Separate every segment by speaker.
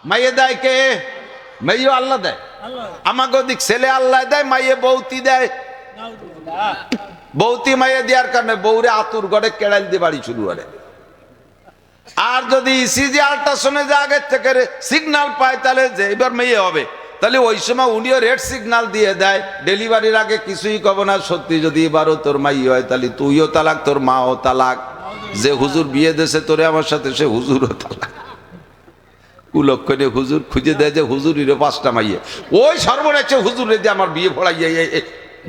Speaker 1: মাইয়ে দেয় কে? মাইও আল্লাহ দেয়। আমাকে দিক ছেলে আল্লাহ দেয়, মাইয়ে বৌতি দেয়। বৌতি মাইয়ে দেওয়ার কারণে বৌরে আতুর গড়ে কেড়াল দিয়ে বাড়ি শুরু করে। আর যদি ইসিজি আল্ট্রাসাউন্ডে যে আগের থেকে সিগন্যাল পায় তাহলে যে এবার মেয়ে হবে, তাহলে ওই সময় উনিও রেড সিগন্যাল দিয়ে দেয়। ডেলিভারির আগে কিছুই কব না, সত্যি যদি এবারও তোর মাই হয় তাহলে তুইও তালাক, তোর মাও তালাক। যে হুজুর বিয়ে দেশে তোরে আমার সাথে, সে হুজুরও তালাক। কুলক্ষণে হুজুর খুঁজে দেয় যে হুজুরিরও 5টা মাইয়ে। ওই সর্বনাশে হুজুর রে আমার বিয়ে পড়াইয়ে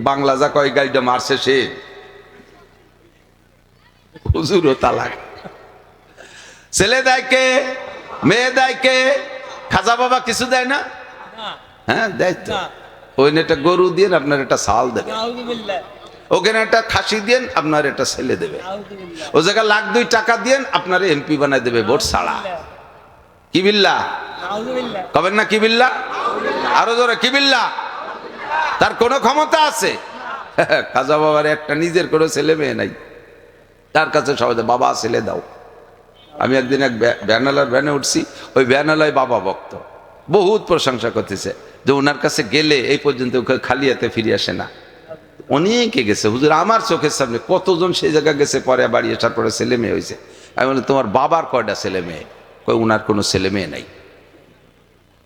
Speaker 1: বাংলা যা কয় গাড়িটা মারছে, সে হুজুরও তালাক। ছেলে দেয় কে? মেয়ে দেয় কে? খাজা বাবা কিছু দেয় না? হ্যাঁ দেয় তো। ওই একটা গরু দিয়ে আপনার একটা ছাল দেবে, ওখানে একটা খাসি দিয়ে আপনার একটা ছেলে দেবে, ও জায়গায় 1,02,000 টাকা দিয়ে আপনার এমপি বানায় দেবে ভোট ছাড়া। কি বিল্লা কবেন না? কি বিল্লা? আরো জোরে কি বিল্লা? তার কোনো ক্ষমতা আছে? খাজা বাবার একটা নিজের কোনো ছেলে মেয়ে নাই, তার কাছে সবাই বাবা ছেলে দাও। আমি একদিন এক ভ্যানালার ভ্যানে উঠছি, ওই ভ্যানালায় বাবা ভক্ত বহুত প্রশংসা করতেছে যে ওনার কাছে গেলে এই পর্যন্ত খালি হাতে ফিরে আসে না। অনেকে গেছে হুজুর, আমার চোখের সামনে কতজন সেই জায়গায় গেছে, পরে বাড়ি আসার পরে ছেলে মেয়ে হয়েছে। আমি বলি তোমার বাবার কয়টা ছেলে মেয়ে? কই ওনার কোনো ছেলে মেয়ে নাই।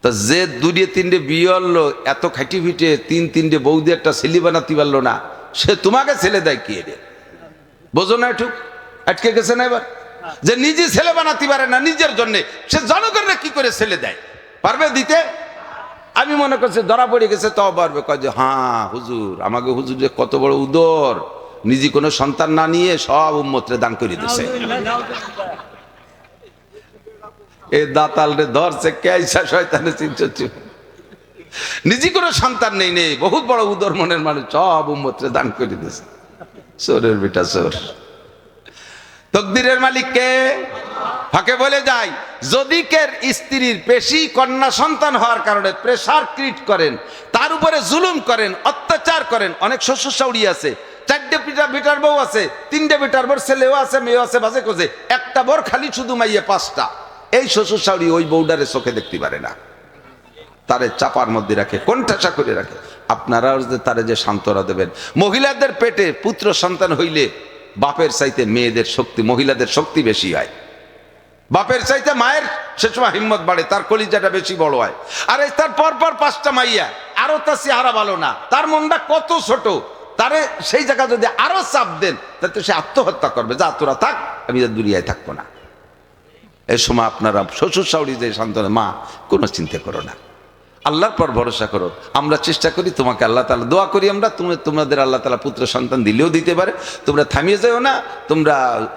Speaker 1: তা যে 2-3টে বিয়ে হলো, এত খাটি ফিটে 3-3টে বৌদি একটা ছেলে বানাতে পারলো না, সে তোমাকে ছেলে দেয় কি? রে বোঝো না? একটু আটকে গেছে না এবার? যে নিজে ছেলে বানাতে পারে না নিজের জন্য, সে জনগণের কি করে ছেলে দেয়? পারবে দিতে? আমি মনে করছি ধরা পড়ে গেছে, তাও পারবে। কয় যে হ্যাঁ হুজুর, আমাকে হুজুর যে কত বড় উদর, নিজে কোনো সন্তান না নিয়ে সব উম্মতরে দান করে দিছে। এই দাতাল রে ধরছে কেইসা শয়তানে চিনছে, নিজে কোনো সন্তান নেই, নেই বহুত বড় উদর মনের মানুষ, সব উম্মতরে দান করে দিছে। চোরের বেটা চোর। তকদিরের মালিক কে? ফাঁকে বলে যায়, যদি কের স্ত্রীর পেশি কন্যা সন্তান হওয়ার কারণে প্রেসার ক্রিয়েট করেন, তার উপরে জুলুম করেন, অত্যাচার করেন। অনেক শ্বশুর শাশুড়ি আছে, 4টে বেটার বউ আছে, 3টে বেটার বউ ছেলেও আছে, মেয়েও আছে, বাজে কোজে, একটা বর খালি শুধু মাইয়ে 5টা। এই শ্বশুর শাশুড়ি ওই বউডারে চোখে দেখতে পারে না, তারে চাপার মধ্যে রাখে, কোণঠাসা করে রাখে। আপনারাও যে তারে যে সান্ত্বনা দেবেন। মহিলাদের পেটে পুত্র সন্তান হইলে বাপের চাইতে মেয়েদের শক্তি, মহিলাদের শক্তি বেশি হয়। বাপের চাইতে মায়ের সে সময় হিম্মত বাড়ে, তার কলিজাটা বেশি বড় হয়। আর তার পরপর 5টা মাইয়া, আরো তার চেহারা ভালো না, তার মনটা কত ছোট, তারে সেই জায়গা যদি আরো চাপ দেন তাতে সে আত্মহত্যা করবে, যা তোরা থাক, আমি দুনিয়ায় থাকবো না। এই সময় আপনারা শ্বশুর শাশুড়ি যে সান্ত্বনা, মা কোনো চিন্তা করো না, আল্লাহর পর ভরসা করো। আমরা চেষ্টা করি তোমাকে, আল্লাহ তাআলা দোয়া করি আমরা, তোমাদের আল্লাহ তাআলা পুত্র সন্তান দিলেও দিতে পারে। তোমরা থামিয়ে যাও না, তোমরা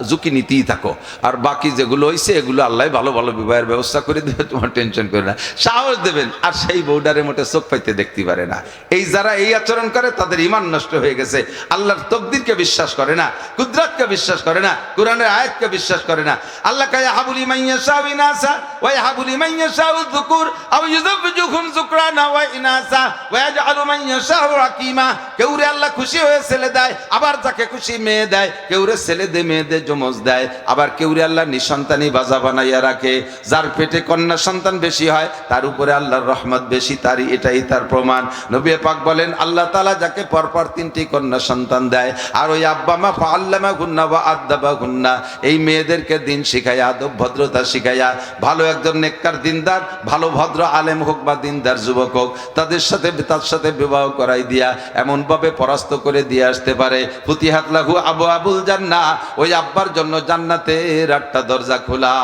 Speaker 1: ঝুঁকি নিতেই থাকো। আর বাকি যেগুলো হয়েছে এগুলো আল্লাহ ভালো ভালো বিবাহের ব্যবস্থা করে দেবে, তোমার টেনশন করে না, সাহস দেবেন। আর সেই বউডারের মোটে চোখ পাইতে দেখতে পারে না। এই যারা এই আচরণ করে তাদের ঈমান নষ্ট হয়ে গেছে। আল্লাহর তকদিরকে বিশ্বাস করে না, কুদরতকে বিশ্বাস করে না, কোরআনের আয়াতকে বিশ্বাস করে না। আল্লাহ কায়া হাবুলি মাইয়া শাউইনাসা ওয়া হাবুলি মাইয়া শাউ যুকুর আও ইউযাবজুহুম যুকরানা ওয়া ইনাসা ওয়া ইয়াজআলু মান ইয়াশাউ রাকিমা। কেউরে আল্লাহ খুশি হয়ে ছেলে দেয়, আবার যাকে খুশি মেয়ে দেয়। কেউরে ছেলে দে মেয়ে দে জমজ দেয়, আবার কেউরে আল্লাহ নিঃসন্তানই বাজা বানাইয়া রাখে। যার পেটে কন্যা সন্তান বেশি হয় তার উপরে আল্লাহর রহমত বেশি, তারই এটাই তার প্রমাণ। নবী পাক বলেন, আল্লাহ তাআলা যাকে পরপর 3টি কন্যা সন্তান দেয়, আর ওই আব্বা মা ফাআল্লামা গুন্না ওয়া আদাবা গুন্না, এই মেয়েদেরকে দিন শিখাইয়া, আদব ভদ্রতা শিখাইয়া, ভালো একজন নেককার দিনদার, ভালো ভদ্র আলেম হোক বা দিনদার যুবক হোক, তার সাথে বিবাহ করাই দিয়া এমন ভাবে পরাস্ত করে দিয়ে আসতে পারে, ফুতিহাত লাহু আবওয়াবুল জান্নাহ, ওই আব্বার জন্য জান্নাতের 8টা দরজা খোলা।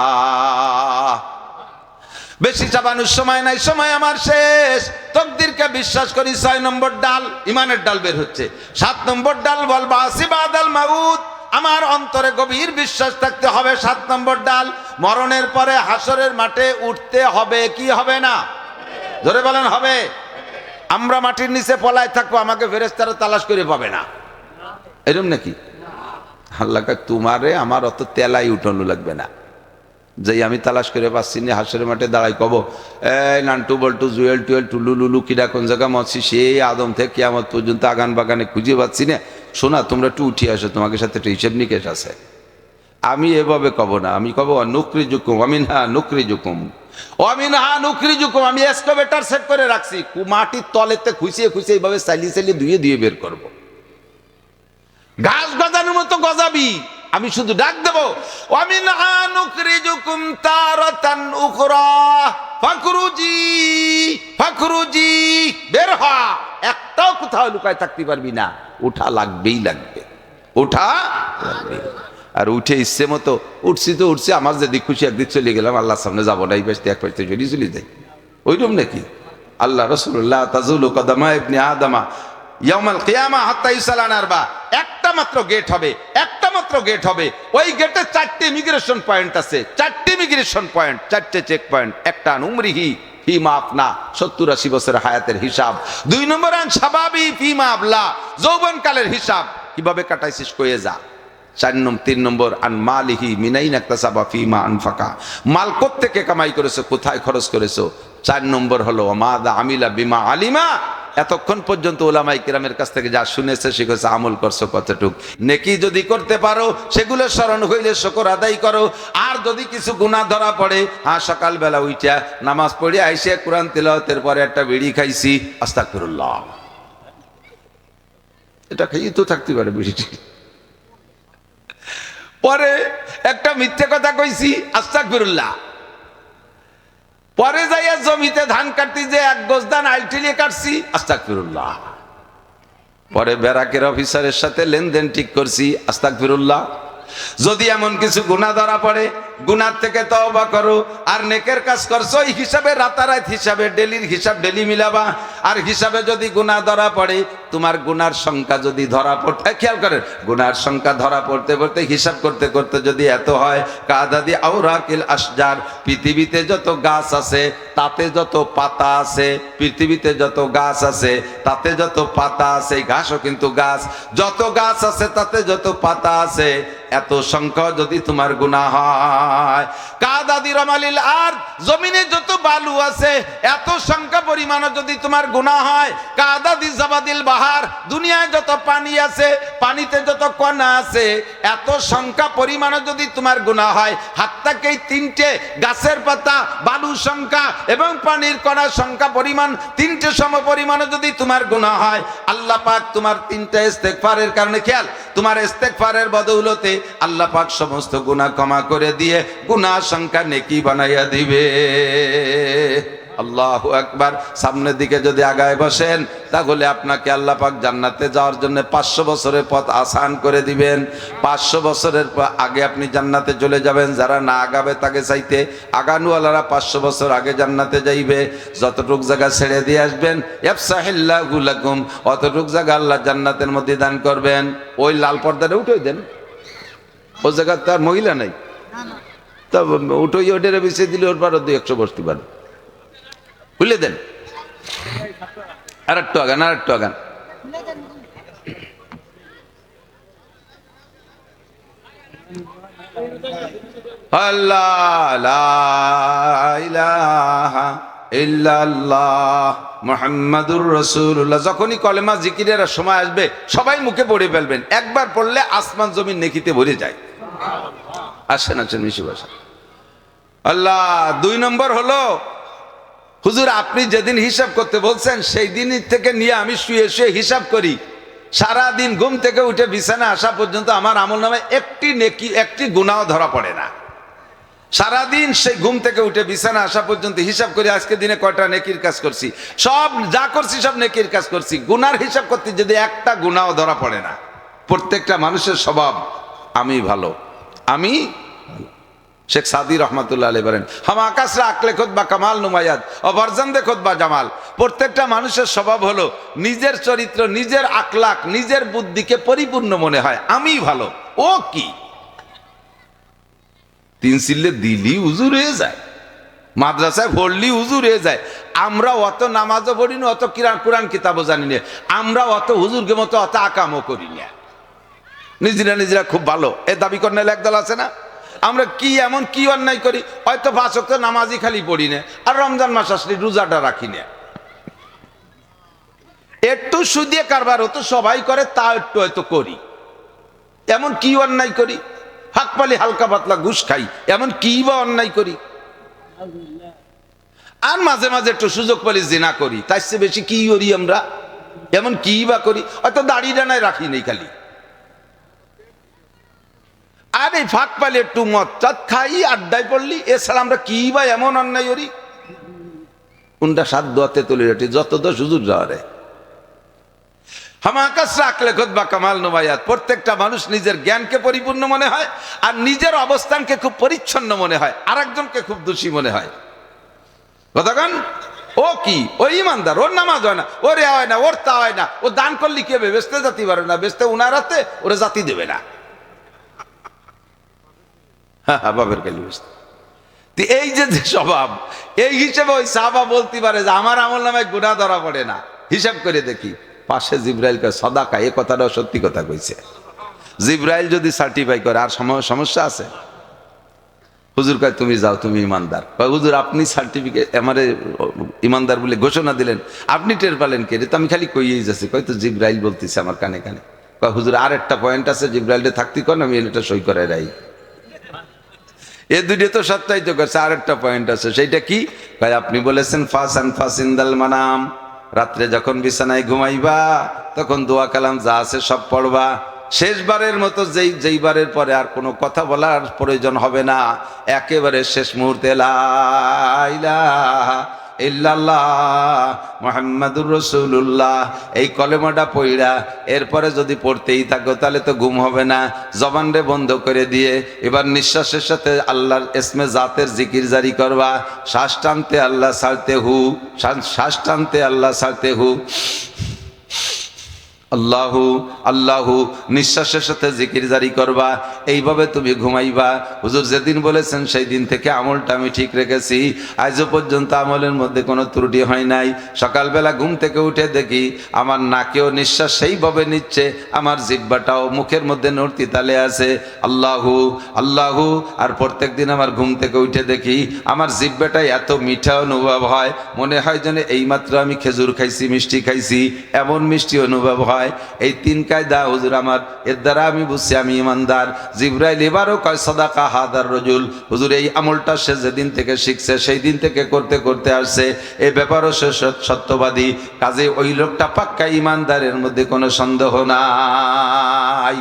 Speaker 1: বেশি চাবানোর সময় নাই, সময় আমার শেষ। তকদিরকে বিশ্বাস করি, 6 নম্বর ডাল ইমানের ডাল বের হচ্ছে। 7 নম্বর ডাল বল বাসি বাদাল মাউত, আমার অন্তরে গভীর বিশ্বাস থাকতে হবে। 7 নম্বর ডাল, মরণের পরে হাসরের মাঠে উঠতে হবে, কি হবে না? ধরে বলেন হবে। আমরা মাটির নিচে পলায় থাকবো, আমাকে ফেরেশতারা তালাশ করে পাবে না, এরকম নাকি? আল্লাহ কয় তোমারে আমার অত তেলাই উঠানো লাগবে না, যে আমি তালাশ করে পাচ্ছি না। হাসরের মাঠে দাঁড়াই কব, এই নান্টু বল্টু জুয়েল টুয়েল টুলু লুলু কিরা কোন জায়গা মরছি, সেই আদম থেকে কিয়ামত পর্যন্ত আগান বাগানে খুঁজে পাচ্ছি না। শোনা তোমরা একটু উঠিয়ে আসো, তোমাকে সাথে একটা হিসেব নিকেশ আছে। আমি এভাবে কব না, আমি কব নুকরি জুকুম অমিনহা নুকরি জুকুম অমিনহা নুকরি জুকুম। আমি এক্সকাভেটর সেট করে রাখছি, মাটির তলেতে খুঁচিয়ে খুঁচিয়ে এইভাবে চালিয়ে চালিয়ে ধুয়ে ধুয়ে বের করব। ঘাস গজানোর মতো গজাবি, আমি শুধু ডাক দেব ওয়ামিনহা নুখরিজুকুম তারাতান উখরা ফাখরুজি ফাখরুজি, বের হ, একটাও কোথাও লুকায় থাকতে পারবি না, উঠা লাগবেই লাগবে, উঠা লাগবে। আর উঠে ইচ্ছে মতো উঠছি তো উঠছি, আমার যেদিক খুশি একদিক চলে গেলাম, আল্লাহর সামনে যাবো না, এই পাশে এক পাশে চলে যাই, ওইরকম নাকি? আল্লাহ রাসূলুল্লাহ তাজুলু কদামা ইবনে আদমা ইয়াউমাল কিয়ামা হাত্তা ইউসালান আরবা, একটা মাত্র গেট হবে, একটা মাত্র গেট হবে, ওই গেটে 4টি ইমিগ্রেশন পয়েন্ট আছে, 4টি ইমিগ্রেশন পয়েন্ট, 4টে চেক পয়েন্ট। একটা উমরিহি ফিমা আফনা, 70-80 বছরের হায়াতের হিসাব। 2 নম্বর আন শাবাবি ফিমা আবলা, যৌবনকালের হিসাব, কিভাবে কাটাইছিস কয়ে যা। 3 নম্বর আন মালিহি মিনাইন ইকতাসাবা ফিমা আনফাকা, মাল কোত্থেকে কামাই করেছো, কোথায় খরচ করেছো। 4 নম্বর হলো মাদা আমিলা বিমা আলিমা, এতক্ষণ পর্যন্ত ওলামাই কিরামের কাছ থেকে যা শুনেছে শিখেছে, আমল করছো কতটুক। নেকি যদি করতে পারো সেগুলো স্মরণ হইলে শুকর আদায় করো। আর যদি কিছু গুনাহ ধরা পড়ে, সকালবেলা উইটা নামাজ পড়ে আইসে কোরআন তিলাওয়াতের পরে একটা বিড়ি খাইছি, আস্তাগফিরুল্লাহ, এটা খাইয়ে তো থাকতে পারে বিড়িটি। পরে একটা মিথ্যে কথা কইছি, আস্তাগফিরুল্লাহ। পরে যাইয়া জমিতে ধান কাটতে যে 1 গজ ধান আলটিলিয়ে কাটছি, আস্তাগফিরুল্লাহ। পরে ব্যারাকের অফিসারের সাথে লেনদেন ঠিক করছি, আস্তাগফিরুল্লাহ। যদি এমন কিছু গুনাহ ধরা পড়ে, গুনার থেকে তওবা করো। আর নেকের কাজ করছো, এই হিসাবে রাতারাত হিসাবে ডেলির হিসাব ডেলি মিলাবা। আর হিসাবে যদি গুনাহ ধরা পড়ে, তোমার গুনার সংখ্যা যদি ধরা পড়তে, খেয়াল করেন, গুনার সংখ্যা ধরা পড়তে পড়তে হিসাব করতে করতে যদি এত হয়, কাদাদি আওরাকিল আশজার, পৃথিবীতে যত গাছ আছে তাতে যত পাতা আছে, পৃথিবীতে যত গাছ আছে তাতে যত পাতা আছে, ঘাসও কিন্তু গাছ, যত গাছ আছে তাতে যত পাতা আছে, এত সংখ্যা যদি তোমার গুনাহ হয়, কাদাদি রমালিল আর, জমিনে যত বালু আছে এত সংখ্যা পরিমাণ যদি তোমার গুনাহ হয়, কাদাদি জাবাদিল বাহার, দুনিয়ায় যত পানি আছে পানিতে যত কণা আছে এত সংখ্যা পরিমাণ যদি তোমার গুনাহ হয়, হাত্তাকে 3টে গাছের পাতা, বালুর সংখ্যা এবং পানির কণার সংখ্যা পরিমাণ 3টে সম পরিমাণে যদি তোমার গুনাহ হয়, আল্লাহ পাক তোমার 3টা ইস্তেগফারের কারণে, খেয়াল, তোমার ইস্তেগফারের বদৌলতে আল্লাহ পাক সমস্ত গুনাহ ক্ষমা করে দিয়ে গুনাহ সংখ্যা নেকি বানাইয়া দিবে। আল্লাহু আকবার। সামনের দিকে যদি আগায় বসেন, তাহলে আপনাকে আল্লাহ পাক জান্নাতে যাওয়ার জন্য 500 বছরের পথ আসান করে দিবেন। 500 বছরের আগে আপনি জান্নাতে চলে যাবেন। যারা না আগাবে তাকে চাইতে আগানুওয়ালারা 500 বছর আগে জান্নাতে যাইবে। যতটুক জায়গা ছেড়ে দিয়ে আসবেন, ইয়াফসাহিল্লাহু লাকুম, অতটুক জায়গা আল্লাহ জান্নাতের মধ্যে দান করবেন। ওই লাল পর্দাটা উঠে দেন, ও জায়গা তার মহিলা নাই, তা উঠোই ওটারে বেছে দিলে ওর পারো 200 বসতে পারে, খুলে দেন। আর একটু আগান, আর একটু আগান। আল্লাহ লা ইলাহা ইল্লাল্লাহ মুহাম্মাদুর রাসূলুল্লাহ। যখনই কলেমা জিকিরের সময় আসবে সবাই মুখে পড়ে ফেলবেন। একবার পড়লে আসমান জমিন নেকিতে ভরে যায়। আসেন আসেন মিশু ভাষা। আল্লাহ। 2 নম্বর হলো, হুজুর আপনি যেদিন হিসাব করতে বলছেন সেই দিন থেকে নিয়ে আমি শুয়ে শুয়ে হিসাব করি, সারা দিন ঘুম থেকে উঠে বিছানা আসা পর্যন্ত আমার আমলনামায় একটি নেকি, একটি গুনাহ ধরা পড়ে না। সারাদিন সেই ঘুম থেকে উঠে বিছানা আসা পর্যন্ত হিসাব করি আজকে দিনে কয়টা নেকির কাজ করছি, সব যা করছি সব নেকির কাজ করছি। গুনার হিসাব করতে যদি একটা গুনাহ ধরা পড়ে না। প্রত্যেকটা মানুষের স্বভাব আমি ভালো, আমি। শেখ সাদি রহমাতুল্লাহ আলাইহি বলেন, হাম আকাশরা আকলে খুতবা কামাল নুমায়াত ও বরজান্দে খুতবা জামাল। প্রত্যেকটা মানুষের স্বভাব হলো নিজের চরিত্র, নিজের আখলাক, নিজের বুদ্ধিকে পরিপূর্ণ মনে হয়, আমি ভালো। ও কি 3 সিল্লে দিলি হুজুর হয়ে যায়, মাদ্রাসায় পড়লি হুজুর হয়ে যায়। আমরা অত নামাজও পড়ি না, অত কোরআন কিতাবও জানি না, আমরা অত হুজুরকে মতো অত আকামও করি না, নিজেরা নিজেরা খুব ভালো এ দাবি করেন। একদল আছে না, আমরা কি এমন কি অন্যায় করি, হয়তো 5 ওয়াক্ত নামাজই খালি পড়ি না, আর রমজান মাস আসলে রোজাটা রাখি না। একটু সুদিয়ে কারবার হতো সবাই করে, তা একটু হয়তো করি। এমন কি অন্যায় করি, ফাঁক পালি হালকা পাতলা ঘুষ খাই, এমন কি বা অন্যায় করি? আর মাঝে মাঝে একটু সুযোগ পালি জিনা করি, তার চেয়ে বেশি কি করি আমরা? এমন কি বা করি? হয়তো দাড়ি ডানায় রাখি নেই খালি। আর এই ফাঁক পালি একটু মদ চাঁদ খাই, আড্ডায় পড়লি, এছাড়া আমরা কি বা এমন অন্যায় করি? কোনটা সাত দোয়াতে তুলে রাখি, যত দোষ হুজুর যাওয়ারে হামাকাস রাখলে খোদবা কামাল নুবায়াত। প্রত্যেকটা মানুষ নিজের জ্ঞানকে পরিপূর্ণ মনে হয়, আর নিজের অবস্থানকে খুব পরিচ্ছন্ন মনে হয়, আর একজনকে খুব দোষী মনে হয়। কতক্ষণ ও কি, ও ইমানদার, ওর নামাজ হয় না, ওর এ হয় না, ওর তা হয় না, ও দান করলে কি হবে? বেচতে জাতি পারে না, বেচতে উনার হাতে, ওরা জাতি দেবে না। হ্যাঁ হ্যাঁ, বাবের কালি বেচতে। এই যে স্বভাব, এই হিসেবে ওই সাহাবা বলতে পারে যে আমার আমল নামে গুনাহ ধরা পড়ে না। হিসাব করে দেখি, পাশে জিব্রাইল কয় সদাকা, এ কথাটাও সত্যি কথা কইছে। জিব্রাইল যদি সার্টিফাই করে, আর সমস্যা আছে? হুজুর কয় তুমি যাও, তুমি ইমানদার। কয় হুজুর আপনি সার্টিফিকেট আমারে ইমানদার বলে ঘোষণা দিলেন, আপনি টের পেলেন কে? তো আমি খালি কইয়েই যাচ্ছি। কয় তো জিব্রাইল বলতেছে আমার কানে কানে। কয় হুজুর আর একটা পয়েন্ট আছে, জিব্রাইলটা থাকতে কন, আমি এটা সই করে রাই। এ দুইটা তো সত্যায়িত করছে, আর একটা পয়েন্ট আছে, সেইটা কি? কয় আপনি বলেছেন ফাসান ফাসিন্দাল মানাম, রাত্রে যখন বিছানায় ঘুমাইবা তখন দোয়া কালাম যা আছে সব পড়বা। শেষবারের মতো যেইবারের পরে আর কোনো কথা বলার প্রয়োজন হবে না, একেবারে শেষ মুহূর্তে লা ইলাহা ইল্লাল্লাহ মুহাম্মাদুর রাসূলুল্লাহ এই কলেমাটা পড়া এরপরে যদি পড়তেই থাকো তাহলে তো ঘুম হবে না। জবানরে বন্ধ করে দিয়ে এবার নিঃশ্বাসের সাথে আল্লাহর ইসমে জাতের জিকির জারি করবা। শ্বাস টানতে আল্লাহ ছাড়তে হু, শ্বাস টানতে আল্লাহ ছাড়তে হু, আল্লাহু আল্লাহু, নিঃশ্বাসের সাথে জিকির জারি করবা। এইভাবে তুমি ঘুমাইবা। হুজুর যেদিন বলেছেন সেই দিন থেকে আমলটা আমি ঠিক রেখেছি, আজও পর্যন্ত আমলের মধ্যে কোনো ত্রুটি হয় নাই। সকালবেলা ঘুম থেকে উঠে দেখি আমার নাকেও নিঃশ্বাস সেইভাবে নিচ্ছে, আমার জিহ্বাটাও মুখের মধ্যে নড়তি তালে আছে। আল্লাহু আল্লাহু। আর প্রত্যেক দিন আমার ঘুম থেকে উঠে দেখি আমার জিহ্বাটাই এত মিঠা অনুভব হয়, মনে হয় যেন এইমাত্র আমি খেজুর খাইছি, মিষ্টি খাইছি, এমন মিষ্টি অনুভব হয়। এই তিন কায়দা হুজুর আমার, এর দ্বারা আমি বুঝছি আমি ইমানদার। জিব্রাইল এবারও কয় সাদাকা হাদার রজুল, হুজুর এই আমলটা সে যেদিন থেকে শিখছে সেই দিন থেকে করতে করতে আসছে, এই ব্যাপারও সে সত্যবাদী। কাজে ওই লোকটা পাক্কা ইমানদারের মধ্যে কোনো সন্দেহ নাই।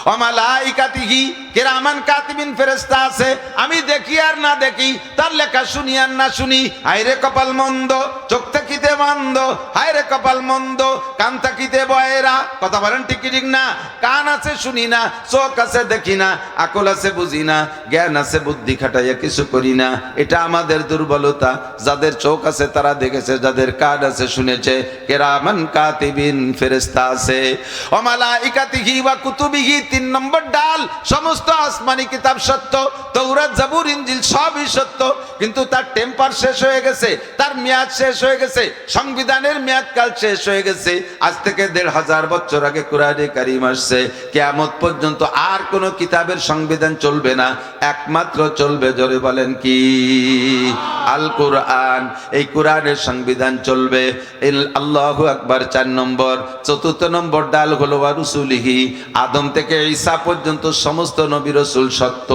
Speaker 1: ওয়ামালাইকাতিহি কিরামান কাতিবিন, ফেরেশতা আছে, আমি দেখি আর না দেখি, তার লেখা শুনি আর না শুনি। হায়রে কপাল মন্দ, চোখ থাকিতে বন্ধ, হায়রে কপাল মন্দ, কান থাকিতে বয়রা। কথা বলেন ঠিক কি ঠিক না? কান আছে শুনি না, চোখ আছে দেখি না, আকল আছে বুঝি না, জ্ঞান আছে বুদ্ধি খাটাইয়া কিছু করি না। এটা আমাদের দুর্বলতা। যাদের চোখ আছে তারা দেখেছে, যাদের কান আছে শুনেছে। কিরামান কাতিবিন, ফেরেশতা আছে। ওয়ামালাইকাতিহি ওয়া কুতুবিহি, 3 নম্বর ডাল, সমস্ত আসমানি কিতাব সত্য, তৌরাত জাবুর ইনজিল সবই সত্য, কিন্তু তার টেম্পার শেষ হয়ে গেছে, তার মেয়াদ শেষ হয়ে গেছে, সংবিধানের মেয়াদ কাল শেষ হয়ে গেছে। আজ থেকে 1500 বছর আগে কোরআনে কারীম আসছে, কিয়ামত পর্যন্ত আর কোন কিতাবের সংবিধান চলবে না, একমাত্র চলবে, জোরে বলেন কি? আল কোরআন। এই কোরআনের সংবিধান চলবে। আল্লাহু আকবার 4 নম্বর। 4th নম্বর ডাল হলো ওয়া রুসুলিহি, আদম থেকে ঈসা পর্যন্ত সমস্ত নবী রাসূল সত্য।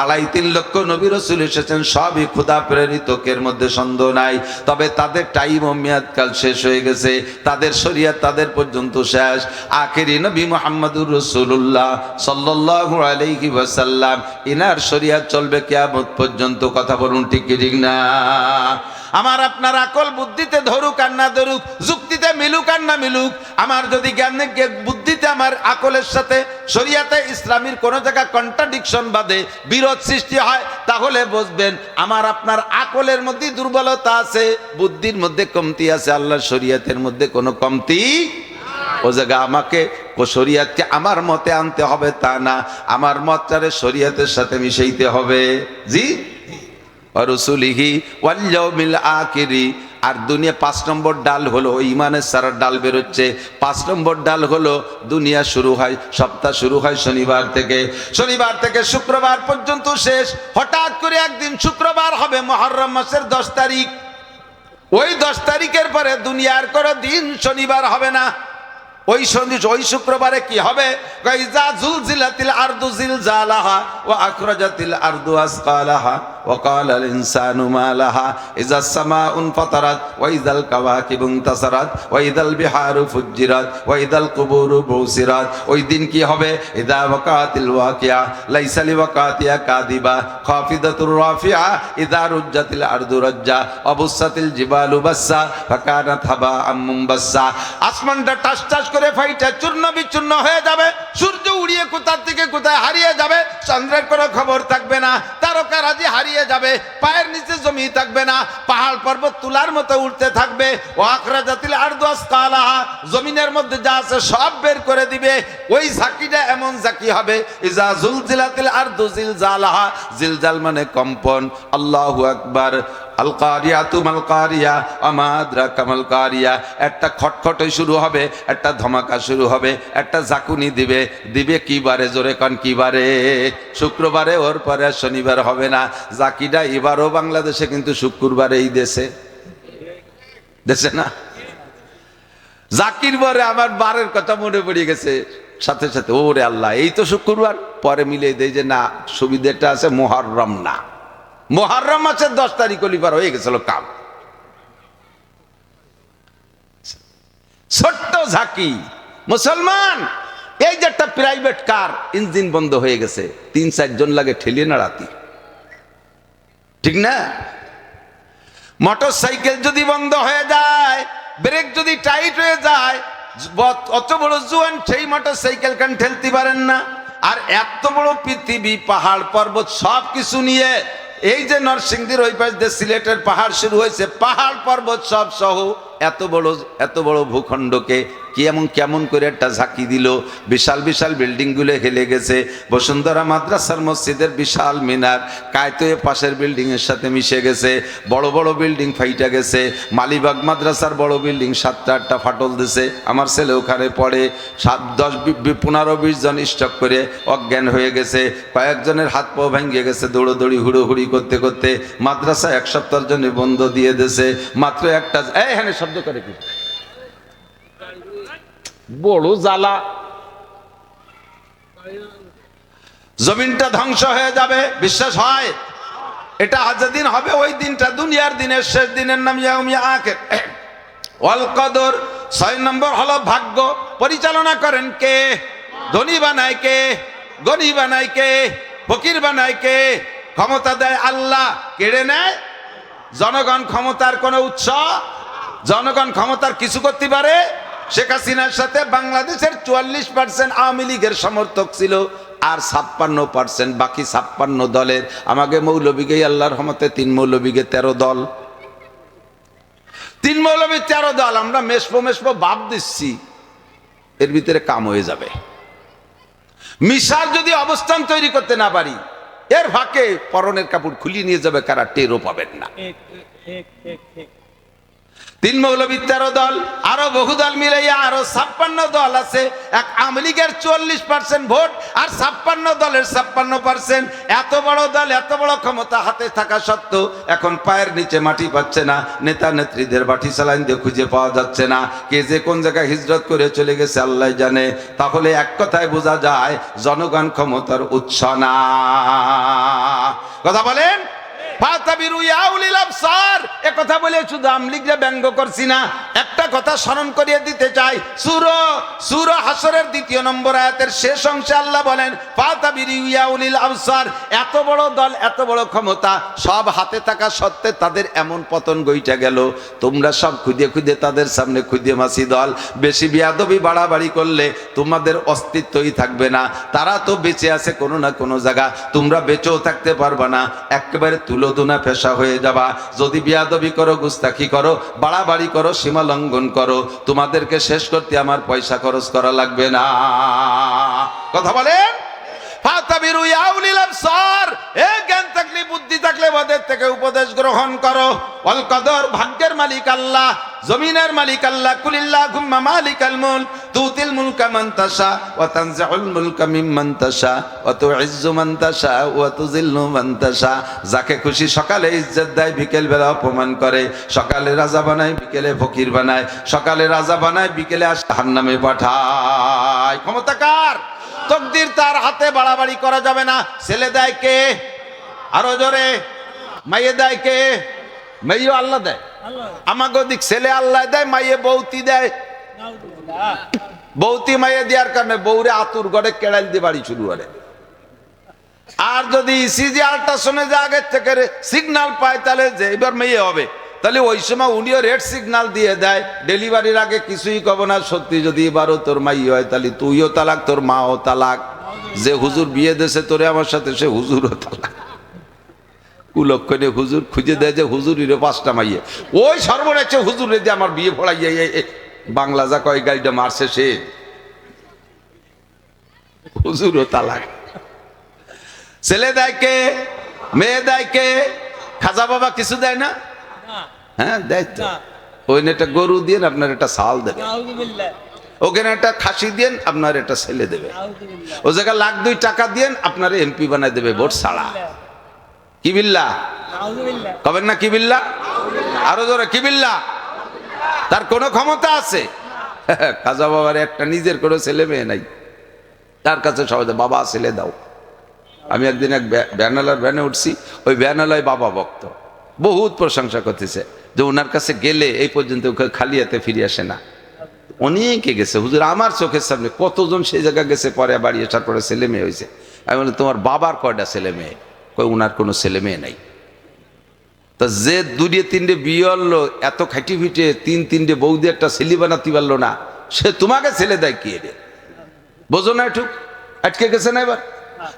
Speaker 1: 2.5-3 লক্ষ নবী রাসূল এসেছেন, সবই খোদা প্রেরিত, এর মধ্যে সন্দেহ নাই। তবে তাদের টাইম ও মেয়াদকাল শেষ হয়ে গেছে, তাদের শরীয়ত তাদের পর্যন্ত শেষ। আখেরি নবী মুহাম্মদুর রাসূলুল্লাহ সাল্লাল্লাহু আলাইহি ওয়াসাল্লাম, ইনার শরীয়ত চলবে কিয়ামত পর্যন্ত। কথা বলুন ঠিক কি ঠিক না? আমার আপনার আকল বুদ্ধিতে ধরুক আর না ধরুক, যুক্তিতে মিলুক আর না মিলুক, আমার যদি জ্ঞানে বুদ্ধিতে আমার আকলের সাথে শরিয়াতে ইসলামীর কোন জায়গা কন্ট্রাডিকশন বাদে বিরোধ সৃষ্টি হয়, তাহলে বুঝবেন আমার আপনার আকলের মধ্যে দুর্বলতা আছে, বুদ্ধির মধ্যে কমতি আছে, আল্লাহর শরিয়াতের মধ্যে কোনো কমতি। ও জায়গা আমাকে শরিয়াতকে আমার মতে আনতে হবে তা না, আমার মতটারে শরিয়াতের সাথে মিশাইতে হবে। জি, রসুলিহি ওয়াল ইয়াউমিল আখিরি। আর দুনিয়া 5 নম্বর ডাল হলো ইমানের সারা ডাল বেরোচ্ছে। 5 নম্বর ডাল হলো দুনিয়া শুরু হয়, সপ্তাহ শুরু হয় শনিবার থেকে, শনিবার থেকে শুক্রবার পর্যন্ত শেষ। হঠাৎ করে একদিন শুক্রবার হবে, মুহররম মাসের 10 তারিখ। ওই 10 তারিখের পরে দুনিয়ার কোনো দিন শনিবার হবে না। ওই শুক্রবারে কি হবে? ইজা জুলজিলাতিল আরদু জিলজালাহা ওয়া আখরাজাতিল আরদু আসকালাহা ওয়া ক্বালাল ইনসানু মা লাহা ইজাস সামাউন ফাতারাত ওয়া ইযাল কাওয়াকিবু ইনতাসারাত ওয়া ইযাল বিহারু ফুজ্জিরাত ওয়া ইযাল কুবুরু বুসিরাত। ওই দিন কি হবে? ইযা ওয়াকাতিল ওয়াকিয়া লাইসা লিওয়াকাতিহা কাযিবা খাফিদাতুর রাফিআ ইযা রুজ্জাতিল আরদু রাজ্জা অবুসাতিল জিবালু বাসসা ফাকানাত হাবাআম মুনবাসসা। আসমানটা টাস টাস করে ফাইটা চূর্ণ বিচূর্ণ হয়ে যাবে, সূর্য উড়িয়ে কোথা থেকে কোথায় হারিয়ে যাবে, চন্দ্রের কোনো খবর থাকবে না, তারকারাজি হারিয়ে যাবে, পায়ের নিচে জমি থাকবে না, পাহাড় পর্বত তুলার মতো উঠতে থাকবে। ওয়া আখরাজাতিল আরদু আসকালাহা, জমিনের মধ্যে যা আছে সব বের করে দিবে। ওই ঝাঁকিটা এমন ঝাঁকি হবে, ইজা জুলজিলাতিল আরদু জিলজালাহা, জিলজাল মানে কম্পন। আল্লাহু আকবার। আল কারিয়াতু মাল কারিয়া আমা আদরাকা মাল কারিয়া। একটা খটখটে শুরু হবে, একটা ধমাকা শুরু হবে, একটা ঝাঁকুনি দিবে। দিবে কি বারে? জোরে কান কি বারে? শুক্রবারে, ওর পরে শনিবার হবে না। জাকিটা এবারও বাংলাদেশে কিন্তু শুক্রবারে এই দেশে না। জাকির পরে আমার বারের কথা মনে পড়ে গেছে, সাথে সাথে ওরে আল্লাহ, এই তো শুক্রবার। পরে মিলে দেয় যে না, সুবিধাটা আছে মুহররম না, মুহররম মাসের 10 তারিখ অলিবার হয়ে গেছিল কাম। ছোট্ট ঝাঁকি। মুসলমান, এই যে একটা প্রাইভেট কার ইঞ্জিন বন্ধ হয়ে গেছে, 3-4 জন লাগে ঠেলিয়ে নাড়াতি, ঠিক না? মোটর সাইকেল যদি বন্ধ হয়ে যায়, ব্রেক যদি টাইট হয়ে যায়, অত বড় জোয়ান সেই মোটর সাইকেল কান ঠেলতে পারেন না। আর এত বড় পৃথিবী, পাহাড় পর্বত সব কিছু নিয়ে, এই যে নরসিংদীর ওই পাশ দিয়ে সিলেটের পাহাড় শুরু হয়েছে, পাহাড় পর্বত সব সহ এত বড় ভূখণ্ডকে কেমন করে একটা ঝাঁকি দিল। বিশাল বিশাল বিল্ডিংগুলো হেলে গেছে। বসুন্ধরা মাদ্রাসার মসজিদের বিশাল মিনার কায়তোয়ে পাশের বিল্ডিং এর সাথে মিশে গেছে। বড় বড় বিল্ডিং ফাইটা গেছে। মালিবাগ মাদ্রাসার বড় বিল্ডিং 7-8টা ফাটল দিছে। আমার ছেলে ওখানে পড়ে, 15-20 জন স্টক করে অজ্ঞান হয়ে গেছে। কয়েকজনের হাত পা ভেঙে গেছে দৌড়োদৌড়ি হুড়োহুড়ি করতে করতে। মাদ্রাসা 1 সপ্তাহের জন্য বন্ধ দিয়ে দিয়েছে। মাত্র একটা এখানে শব্দ করে কি বড় জ্বালা। জমিনটা ধ্বংস হয়ে যাবে, বিশ্বাস হয়? এটা যেদিন হবে ওই দিনটা দুনিয়ার দিনের শেষ দিনের নাম ইয়াউমিয়া আখির। ওয়াল কদর। 6 নম্বর হলো ভাগ্য। পরিচালনা করেন কে? ধনী বানায় কে? গনি বানায় কে? ফকির বানায় কে? ক্ষমতা দেয় আল্লাহ, কেড়ে নেয় জনগণ। ক্ষমতার কোনো উৎস, জনগণ ক্ষমতার কিছু করতে পারে? শেখ হাসিনার সাথে বাংলাদেশের 44% আওয়ামী লীগের সমর্থক ছিল, আর 56% বাকি 56 দলের। আমাকে মৌলবীকে আল্লাহর রহমতে 3 মৌলবীকে 13 দল, 3 মৌলবী 13 দল। আমরা মেশপো বাপ দিচ্ছি, এর ভিতরে কাম হয়ে যাবে। মিশার যদি অবস্থান তৈরি করতে না পারি, এর ফাঁকে পরনের কাপড় খুলিয়ে নিয়ে যাবে, কারা টেরও পাবেন না। 3 মৌলবী 13 দল, আরো বহু দল মিলাইয়া আরো 56 দল আছে। এক আওয়ামী লীগের 44% ভোট, আর 56 দলের 56%। এত বড় দল, এত বড় ক্ষমতা হাতে থাকা সত্ত্বেও এখন পায়ের নিচে মাটি পাচ্ছে না। নেতা নেত্রীদের বাটি চালাইন দিয়ে খুঁজে পাওয়া যাচ্ছে না। কে যে কোন জায়গায় হিজরত করে চলে গেছে আল্লাহ জানে। তাহলে এক কথায় বোঝা যায়, জনগণ ক্ষমতার উৎস না। কথা বলেন? কথা বলে শুধু আমলিগরা ব্যঙ্গ করছি না, একটা কথা স্মরণ করিয়ে দিতে চাই। সূরা হাসরের 2 নম্বর আয়াতের শেষ অংশে আল্লাহ বলেন, এত বড় দল, এত বড় ক্ষমতা সব হাতে থাকা সত্ত্বে তাদের এমন পতন গইটা গেল। তোমরা সব খুঁজে খুঁজে তাদের সামনে খুঁজে মাসি দল। বেশি বিয়াদবি বাড়াবাড়ি করলে তোমাদের অস্তিত্বই থাকবে না। তারা তো বেঁচে আছে কোনো না কোনো জায়গা, তোমরা বেঁচেও থাকতে পারবে না। একেবারে তুলোধুনা পেশা হয়ে যাবা। যদি বিয়াদবি করো, গুস্তাখি করো, বাড়াবাড়ি করো, সীমা লঙ্ঘন করো, তোমাদেরকে শেষ করতে আমার পয়সা খরচ করা লাগবে না। কথা বলেন? জ্ঞান থাকলে, বুদ্ধি থাকলে ওদের থেকে উপদেশ গ্রহণ করো। ওয়াল কদর, ভাগ্যের মালিক আল্লাহ, জমিনের মালিক আল্লাহ। কুলিল্লাহুম্মা মালিকাল মুলক তুতিল মুলকা মান তাশা ওয়া তানজিউল মুলকা মিম্মান তাশা ওয়া তুইজ্জু মান তাশা ওয়া তুযিল্লু মান তাশা। যাকে খুশি সকালে ইজ্জত দেয়, বিকেল বেলা অপমান করে। সকালে রাজা বানায়, বিকেলে ফকির বানায়। সকালে রাজা বানায়, বিকেলে জাহান্নামে পাঠায়। ক্ষমতা কার? তকদির তার হাতে, বাড়াবাড়ি করা যাবে না। ছেলে দেয় কে? আরো জোরে। মাইয়ে দেয় কে? মাইও আল্লাহ দেয়। আমাকে দিক ছেলে আল্লাহ দেয়, মাইয়ে বৌতি দেয়। বৌতি মাইয়ে দেওয়ার কারণে বৌরে আতুর গড়ে কেড়াল দিয়ে বাড়ি শুরু করে। আর যদি ইসিজি আল্ট্রাসাউন্ডে যে আগের থেকে সিগন্যাল পায়, তাহলে যে এবার মেয়ে হবে, তাহলে ওই সময় উনিও রেড সিগন্যাল দিয়ে দেয়। ডেলিভারির আগে কিছুই কব না। সত্যি যদি এবারও তোর মাই হয়, তাহলে তুইও তালাক, তোর মাও তালাক। যে হুজুর বিয়ে দেশে তোরে আমার সাথে, সে হুজুরও তালাক। কুলক্ষণে হুজুর খুঁজে দেয় যে হুজুরিরও 5টা মাইয়ে। ওই সর্বনাশে হুজুরে দিয়ে আমার বিয়ে পড়াইয়ে বাংলা যা কয় গাড়িটা মারছে, সে হুজুরও তালাক। ছেলে দেয় কে? মেয়ে দেয় কে? খাজা বাবা কিছু দেয় না? হ্যাঁ দেয় তো। ওই একটা গরু দিয়ে আপনার একটা ছাল দেবে, ওখানে একটা খাসি দিয়ে আপনার একটা ছেলে দেবে, ও জায়গায় 1,02,000 টাকা দিয়ে আপনার এমপি বানায় দেবে ভোট ছাড়া। কি বিল্লাহ কবেন না? কি বিল্লাহ? আরো জোরে কি বিল্লাহ? তার কোনো ক্ষমতা আছে? খাজা বাবার একটা নিজের কোনো ছেলে মেয়ে নাই, তার কাছে সবাই বাবা ছেলে দাও। আমি একদিন এক ভ্যানালার ভ্যানে উঠছি, ওই ভ্যানালায় বাবা ভক্ত বহুত প্রশংসা করতেছে যে ওনার কাছে গেলে এই পর্যন্ত খালি হাতে ফিরে আসে না। অনেকে গেছে হুজুর, আমার চোখের সামনে কতজন সেই জায়গা গেছে, পরে বাড়ি আসার পরে ছেলে মেয়ে হয়েছে। আমি বলি তোমার বাবার কয়টা ছেলে মেয়ে? কই ওনার কোনো ছেলে মেয়ে নাই। তা যে 2-3টে বিয়ে হলো, এত খাইটি ফিটে 3-3টে বৌদি একটা ছেলে বানাতে পারলো না, সে তোমাকে ছেলে দেয় কি? এর বোঝো না? একটু আটকে গেছে না এবার?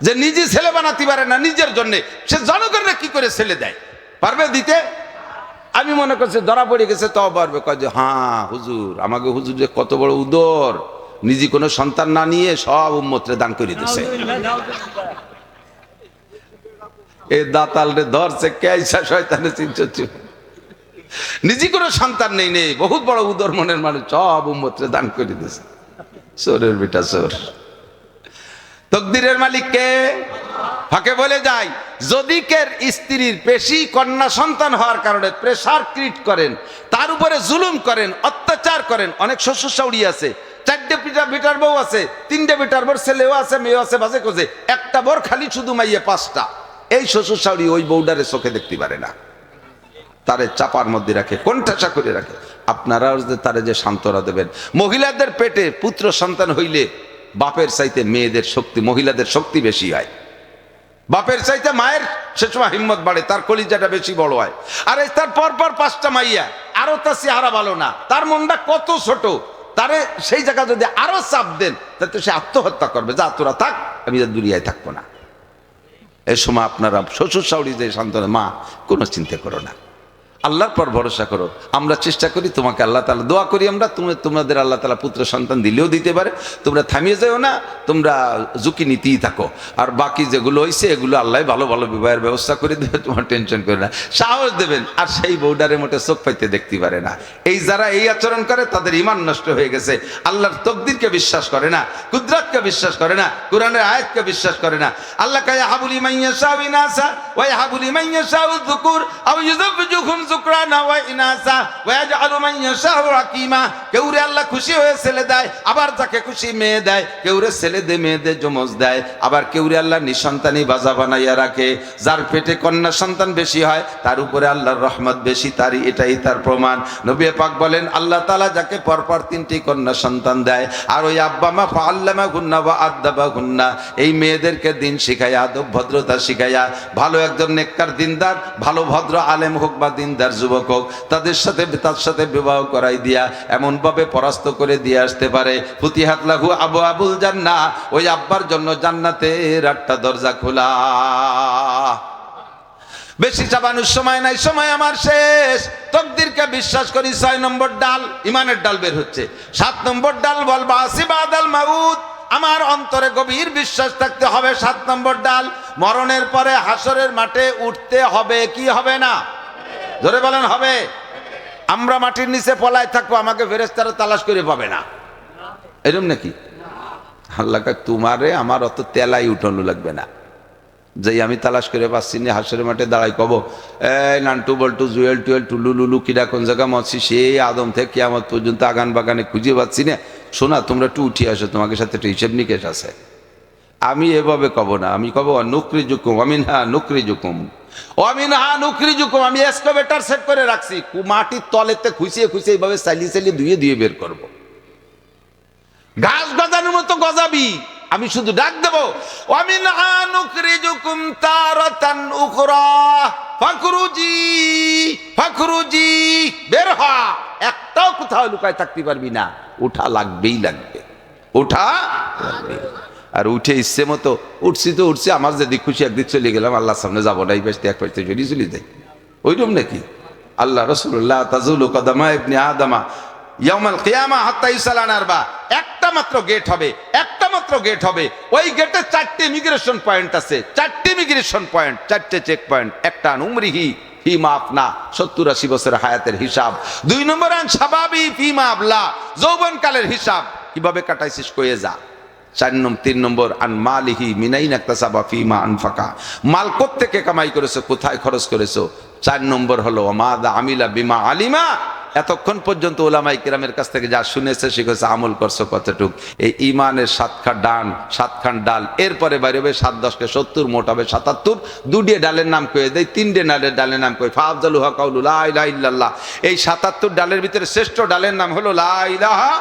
Speaker 1: যে নিজে ছেলে বানাতে পারে না নিজের জন্য, সে জনগণরা কি করে ছেলে দেয়? পারবে দিতে? আমি মনে করছি ধরা পড়ে গেছে, তাও পারবে। কয় যে হ্যাঁ হুজুর, আমাকে হুজুর যে কত বড় উদর, নিজে কোনো সন্তান না নিয়ে সব উম্মতরে দান করে দিছে। এ দাতাল রে ধরছে কেইসা শয়তানে চিনছ। নিজে কোনো সন্তান নেই, বহুত বড় উদর মনের মানুষ, সব উম্মতরে দান করে দিছে। চোরের বেটা চোর। তকদিরের মালিক কে? ফাঁকে বলে যাই, যদি কের স্ত্রীর বেশি কন্যা সন্তান হওয়ার কারণে প্রেসার ক্রিয়েট করেন, তার উপরে জুলুম করেন, অত্যাচার করেন। অনেক শ্বশুর শাশুড়ি আছে, 4টে বেটার বউ আছে, 3টে বেটার বউ, ছেলেও আছে, মেয়েও আছে, বাজে কোজে, একটা বর খালি শুধু মাইয়ে 5টা। এই শ্বশুর শাশুড়ি ওই বউডারে চোখে দেখতে পারে না, তারে চাপার মধ্যে রাখে, কোণঠাসা করে রাখে। আপনারাও যে তারে যে সান্ত্বনা দেবেন। মহিলাদের পেটে পুত্র সন্তান হইলে বাপের চাইতে মেয়েদের শক্তি, মহিলাদের শক্তি বেশি হয়। বাপের চাইতে মায়ের সে সময় হিম্মত বাড়ে, তার কলিজাটা বেশি বড় হয়। আর তার পরপর 5টা মাইয়া, আরো তার চেহারা ভালো না, তার মনটা কত ছোট, তারে সেই জায়গা যদি আরো চাপ দেন, তাতে সে আত্মহত্যা করবে। যা তোরা থাক, আমি দুনিয়ায় থাকবো না। এই সময় আপনারা শ্বশুর শাশুড়ি যে সান্ত্বনা, মা কোনো চিন্তা করো না, আল্লাহর পর ভরসা করো। আমরা চেষ্টা করি তোমাকে, আল্লাহ তাআলা দোয়া করি আমরা, তোমাদের আল্লাহ তাআলা পুত্র সন্তান দিলেও দিতে পারে। তোমরা থামিয়ে যাও না, তোমরা ঝুঁকি নিতেই থাকো। আর বাকি যেগুলো হয়েছে এগুলো আল্লাহ ভালো ভালো বিবাহের ব্যবস্থা করে দেবে, তোমার টেনশন করে না, সাহস দেবেন। আর সেই বউডারে মোটে চোখ পাইতে দেখতে পারে না। এই যারা এই আচরণ করে তাদের ঈমান নষ্ট হয়ে গেছে। আল্লাহর তকদিরকে বিশ্বাস করে না, কুদরতকে বিশ্বাস করে না, কোরআনের আয়াতকে বিশ্বাস করে না। আল্লাহ কায় হাবুলি মাইয়া শাবিনাসা ওয়া হাবুলি মাইয়া শাউ যুকুর আও ইউযাবজুহুম শুকরানা ওয়া ইনাসা ওয়া ইয়াজআলু মান ইয়াশাউ হাকিমা। কেউরে আল্লাহ খুশি হয়ে ছেলে দেয়, আবার যাকে খুশি মেয়ে দেয়। কেউরে ছেলে দে মেয়ে দে জমজ দেয়, আবার কেউরে আল্লাহ নিঃসন্তানী বাজা বানাইয়া রাখে। যার পেটে কন্যা সন্তান বেশি হয় তার উপরে আল্লাহর রহমত বেশি, তারই এটাই তার প্রমাণ। নবী পাক বলেন, আল্লাহ তাআলা যাকে পরপর 3টি কন্যা সন্তান দেয়, আর ওই আব্বা মা ফাআল্লামা গুন্না ওয়া আদাবা গুন্না, এই মেয়েদেরকে দিন শিখাইয়া, আদব ভদ্রতা শিখাইয়া, ভালো একজন নেককার দিনদার, ভালো ভদ্র আলেম হোক বা দিনদার যুবক হোক, তার সাথে বিবাহ করাই দিয়া এমন ভাবে পরাস্ত করে দিয়ে আসতে পারে, ফুতিহাত লাহু আবু আবুল জান্নাহ, ওই আব্বার জন্য জান্নাতের 8টা দরজা খোলা। বেশি চাবানোর সময় নাই, সময় আমার শেষ। তকদিরকে বিশ্বাস করি। 6 নম্বর ডাল, ইমানের ডাল বের হচ্ছে। 7 নম্বর ডাল বল বাসি বাদাল মাউত, আমার অন্তরে গভীর বিশ্বাস থাকতে হবে। 7 নম্বর ডাল মরণের পরে হাসরের মাঠে উঠতে হবে কি হবে না? জোরে বলেন হবে। আমরা মাটির নিচে পলায় থাকবো, আমাকে ফেরেশতারা তালাশ করে পাবে না, এরকম নাকি? আল্লাহ কয় তোমারে আমার অত তেলাই উঠানো লাগবে না, যেই আমি তালাশ করে পাচ্ছি না হাসরের মাঠে দাঁড়াই কব এই নান্টু বল্টু জুয়েল টুয়েল টুলু লুলু কিরা কোন জায়গা মরছি সেই আদম থেকে কিয়ামত পর্যন্ত আগান বাগানে খুঁজে পাচ্ছি না, শোনা তোমরা একটু উঠে আসো, তোমাকে সাথে একটা হিসেব নিকেশ আছে। আমি এভাবে কব না, আমি কব নুকরি জুকুম অমিনহা নুকরি জুকুম অমিনহা নুকরি জুকুম। আমি এক্সকাভেটর সেট করে রাখছি, মাটির তলেতে খুঁচিয়ে খুঁচিয়ে এইভাবে চালিয়ে চালিয়ে ধুয়ে ধুয়ে বের করব। ঘাস গজানোর মতো গজাবি, আমি শুধু ডাক দেবো ওয়ামিনহা নুখরিজুকুম তারাতান উখরা ফাখরুজি ফাখরুজি, বের হ, একটাও কোথাও লুকায় থাকতে পারবি না, উঠা লাগবেই লাগবে, উঠা লাগবে। আর উঠে ইচ্ছে মতো উঠছি তো উঠছি, আমার যদি খুশি একদিক চলে গেলাম, আল্লাহর সামনে যাবো না, এই পাশে এক পাশে চলে চলে যাই, ওইরকম নাকি? আল্লাহ রাসূলুল্লাহ তাজুলু কদামা ইবনে আদমা ইয়াউমাল কিয়ামা হাত্তা ইউসালান আরবা, একটা মাত্র গেট হবে, একটা মাত্র গেট হবে, ওই গেটে 4টে ইমিগ্রেশন পয়েন্ট আছে, 4টে ইমিগ্রেশন পয়েন্ট, 4টে চেক পয়েন্ট। একটা উমরিহি ফিমা আপনা, 70-80 বছরের হায়াতের হিসাব। 2 নম্বর আন শাবাবি ফিমা আবলা, যৌবনকালের হিসাব, কিভাবে কাটাইছিস কয়ে যা। 3 নম্বর আন মালিহি মিনাইন ইকতাসাবা ফিমা আনফাকা, মাল কোত্থেকে কামাই করেছো, কোথায় খরচ করেছো। 4 নম্বর হলো মাদা আমিলা বিমা আলিমা, এতক্ষণ পর্যন্ত ওলামায়ে কেরামের কাছ থেকে যা শুনেছে শিখেছে, আমল করছো কতটুক। এই ইমানের 7খান ডাল, এরপরে বাইরে হবে 7-10কে 70, মোট হবে 77। 2 ডালের নাম কয়ে দেয়, 3 ডালের নাম কয়ে ফাফজালুহা কাউলু লা ইলাহা ইল্লাল্লাহ। এই 77 ডালের ভিতরে শ্রেষ্ঠ ডালের নাম হলো লা ইলাহা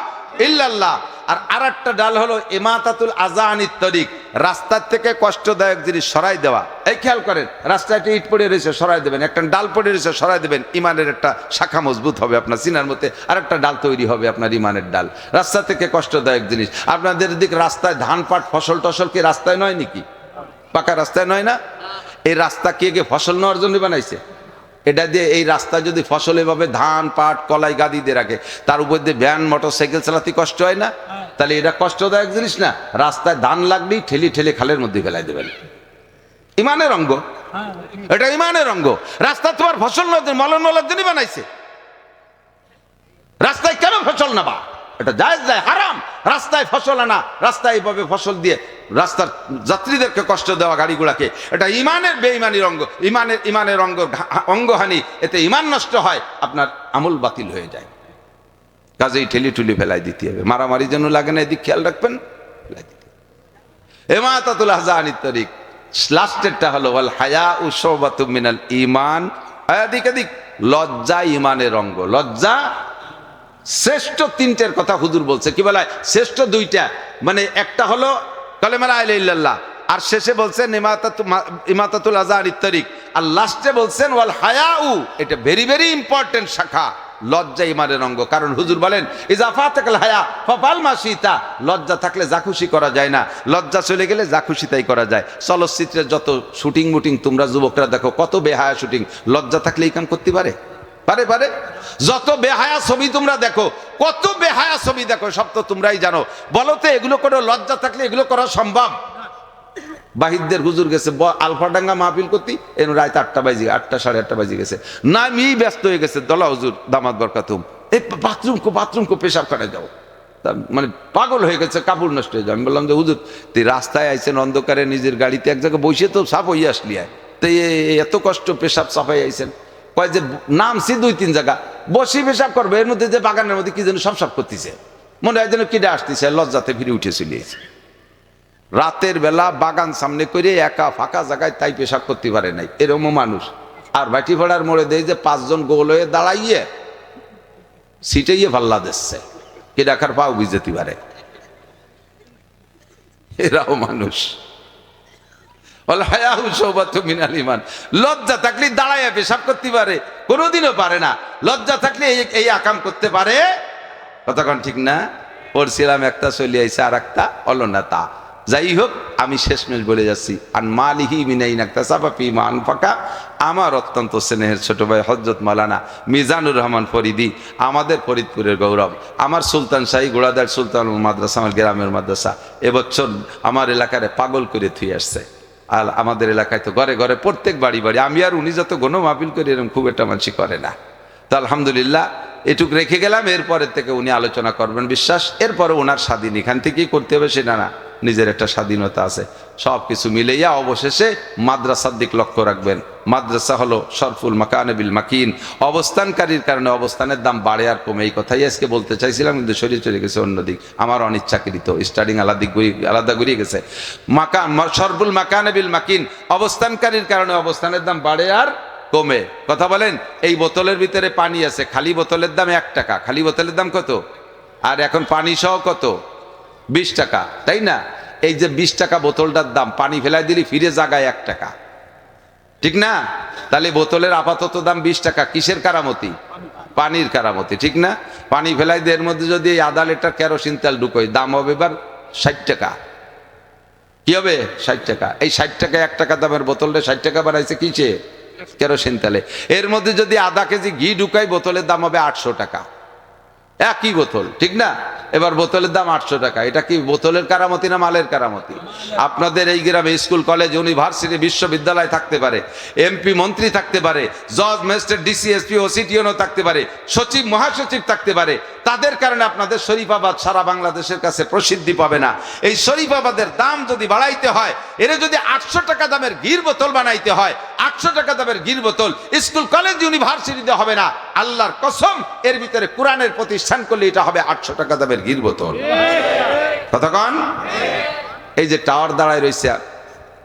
Speaker 1: ইল্লাল্লাহ। আর আরেকটা ডাল হলো ইমাতাতুল আযা আনিত তরিক, রাস্তার থেকে কষ্টদায়ক জিনিস সরাই দেওয়া। এই খেয়াল করেন, রাস্তায় একটা ইট পড়ে রয়েছে সরাই দেবেন, একটা ডাল পড়ে রয়েছে সরাই দেবেন, ইমানের একটা শাখা মজবুত হবে, আপনার সিনার মধ্যে আরেকটা ডাল তৈরি হবে, আপনার ইমানের ডাল। রাস্তা থেকে কষ্টদায়ক জিনিস, আপনাদের দিক রাস্তায় ধান পাট ফসল টসল কি রাস্তায় নয় নাকি? পাকা রাস্তায় নয় না? এই রাস্তা কে ফসল নেওয়ার জন্য বানাইছে? এটা দিয়ে এই রাস্তা যদি ফসল এভাবে ধান পাট কলাই গাদি দিয়ে রাখে, তার উপর দিয়ে ভ্যান মোটর সাইকেল চালাতে কষ্ট হয় না? তাহলে এটা কষ্টদায়ক জিনিস না? রাস্তায় ধান লাগলেই ঠেলি ঠেলে খালের মধ্যে ফেলাই দেবেন, ইমানের অঙ্গ, এটা ইমানের অঙ্গ। রাস্তা তোমার ফসল মলন মলার জন্য বানাইছে, রাস্তায় কেন ফসল নেবা? এটা জায়েজ যায়, হারাম রাস্তায় ফসল আনা, রাস্তায় এইভাবে ফসল দিয়ে রাস্তার যাত্রীদেরকে কষ্ট দেওয়া, গাড়িগুড়াকে, এটা ইমানের বেঈমানির অঙ্গ, ইমানের অঙ্গহানি, এতে ইমান নষ্ট হয়, আপনার আমল বাতিল হয়ে যায়। কাজেই ঠেলি ঠুলি ফেলাই দিতে হবে, মারামারি যেন লাগে না, এদিক খেয়াল রাখবেন। ইমাতাতুল আযা আনিত তরিক, লাস্টেরটা হলো ওয়াল হায়াউ শুবাতুম মিনাল ঈমান, এদিক লজ্জা ইমানের অঙ্গ। লজ্জা শ্রেষ্ঠ 3টের কথা হুজুর বলছে, কি বলে শ্রেষ্ঠ 2টা, মানে একটা হলো কালেমা লা ইলাহা ইল্লাল্লাহ, আর শেষে বলছেন ইমাতাতুল আযা আনিত তরিক, আর লাস্টে বলছেন ওয়াল হায়াউ, এটা ভেরি ভেরি ইম্পর্টেন্ট শাখা। লজ্জা ইমানের অঙ্গ, কারণ হুজুর বলেন ইযা ফাতাকাল হায়া ফাফআল মা শিতা, লজ্জা থাকলে যা খুশি করা যায় না, লজ্জা চলে গেলে যা খুশি তাই করা যায়। চলচ্চিত্রের যত শুটিং মুটিং তোমরা যুবকরা দেখো, কত বেহায়া শুটিং, লজ্জা থাকলে এই কাম করতে পারে? পারে? যত বেহায়া ছবি তোমরা দেখো, কত বেহায়া ছবি দেখো, সব তো তোমরাই জানো। বলো তো এগুলো করে লজ্জা থাকলে এগুলো করা সম্ভব? বাহিরদের হুজুর গেছে আলফাডাঙ্গা মাহফিল করতে, এর রাত 8টা বাজে, 8টা 8:30 বাজে গেছে, নামি ব্যস্ত হয়ে গেছে, দলা হুজুর দামাত বরকাতুম, এই বাথরুম কো পেশাব করে যাও, মানে পাগল হয়ে গেছে, কাপড় নষ্ট হয়ে যায়। আমি বললাম যে হুজুর তুই রাস্তায় আইছেন অন্ধকারে, নিজের গাড়িতে এক জায়গায় বসে তো সাফ হইয়া আসলি, তো এত কষ্ট পেশাব সাফাই আইছেন? কয় যে নামছি 2-3 জায়গা, বসি পেশাব করবে, এর মধ্যে যে বাগানের মধ্যে কি যেন সব করতেছে, মনে হয় যেন কিডা আসতেছে, লজ্জাতে ফিরে উঠে চলে এসেছে। রাতের বেলা বাগান সামনে করে একা ফাঁকা জায়গায় তাই পেশাব করতে পারে নাই, এরকম মানুষ। আর বাটি ভাড়ার মোড়ে দেয় যে 5 জন গোল হয়ে দাঁড়াইয়ে সিটাইয়ে ভাল্লা দিচ্ছে, কে ডাকার পাও বুঝতে পারে, এরাও মানুষ। লজ্জা থাকলে দাঁড়াইয়া পেশাব করতে পারে? কোনোদিনও পারে না। লজ্জা থাকলে এই আকাম করতে পারে? কতক্ষণ ঠিক না? পড়ছিলাম একটা চলে আইছে, আর একটা হলো না। তা যাই হোক, আমি শেষমেশ বলে যাচ্ছি, আন মালিহি মিনাইন ইকতাসাবা ফিমা আনফাকা, আমার অত্যন্ত স্নেহের ছোট ভাই হযরত মাওলানা মিজানুর রহমান ফরিদি, আমাদের ফরিদপুরের গৌরব, আমার সুলতান শাহী গোড়াদার সুলতান মাদ্রাসা, আমার গ্রামের মাদ্রাসা, এবছর আমার এলাকারে পাগল করে থুই আসছে। আর আমাদের এলাকায় তো ঘরে ঘরে প্রত্যেক বাড়ি বাড়ি, আমি আর উনি যত গণ মাহফিল করি এরকম খুব একটা মানুষ করে না। তো আলহামদুলিল্লাহ এটুক রেখে গেলাম, এরপরের থেকে উনি আলোচনা করবেন বিশ্বাস। এরপরে ওনার স্বাধীন এখান থেকেই করতে হবে সেটা না, নিজের একটা স্বাধীনতা আছে। সব কিছু মিলেইয়া অবশেষে মাদ্রাসার দিক লক্ষ্য রাখবেন। মাদ্রাসা হলো শরফুল মাকানে বিল মাকিন, অবস্থানকারীর কারণে অবস্থানের দাম বাড়ে আর কমে। এই কথাই আজকে বলতে চাইছিলাম, কিন্তু শরীর চলে গেছে অন্যদিক, আমার অনিচ্ছাকৃত স্টার্টিং আলাদা ঘুরিয়ে গেছে। মাকান শরফুল মাকানে বিল মাকিন, অবস্থানকারীর কারণে অবস্থানের দাম বাড়ে আর কমে। কথা বলেন, এই বোতলের ভিতরে পানি আছে, খালি বোতলের দাম 1 টাকা। খালি বোতলের দাম কত? আর এখন পানি সহ কত? 20 টাকা, তাই না? এই যে 20 টাকা বোতলটার দাম, পানি ফেলাই দিলি ফিরে জাগায় 1 টাকা, ঠিক না? তাহলে বোতলের আপাতত দাম 20 টাকা, কিসের কারামতি? পানির কারামতি, ঠিক না? পানি ফেলাই দিয়ে এর মধ্যে যদি আধা লিটার কেরোসিন তেল ঢুকোই, দাম হবে এবার 60 টাকা। কি হবে? 60 টাকা। এই 60 টাকা 1 টাকা দামের বোতলটা 60 টাকা বানাইছে কিসে? কেরোসিন তেলে। এর মধ্যে যদি আধা কেজি ঘি ঢুকাই, বোতলের দাম হবে 800 টাকা, একই বোতল, ঠিক না? এবার বোতলের দাম 800 টাকা। এটা কি বোতলের কারামতি না মালের কারামতি? আপনাদের এই গ্রামে স্কুল, কলেজ, ইউনিভার্সিটি, বিশ্ববিদ্যালয় থাকতে পারে, এমপি মন্ত্রী থাকতে পারে, জজ, ম্যাজিস্ট্রেট, ডিসি, এসপি, ওসি, টিওনও থাকতে পারে, সচিব, মহাসচিব থাকতে পারে। তাদের কারণে আপনাদের শরীফাবাদ সারা বাংলাদেশের কাছে প্রসিদ্ধি পাবে না। এই শরীফাবাদের দাম যদি বাড়াইতে হয়, এর যদি 800 টাকা দামের ঘির বোতল বানাইতে হয়, 800 টাকা দামের ঘির বোতল স্কুল, কলেজ, ইউনিভার্সিটিতে হবে না। আল্লাহর কসম, এর ভিতরে কোরআনের প্রতিষ্ঠান করলে এটা হবে 800 টাকা দামের ঘির বোতল। কতক্ষণ? এই যে টাওয়ার দাঁড়ায় রয়েছে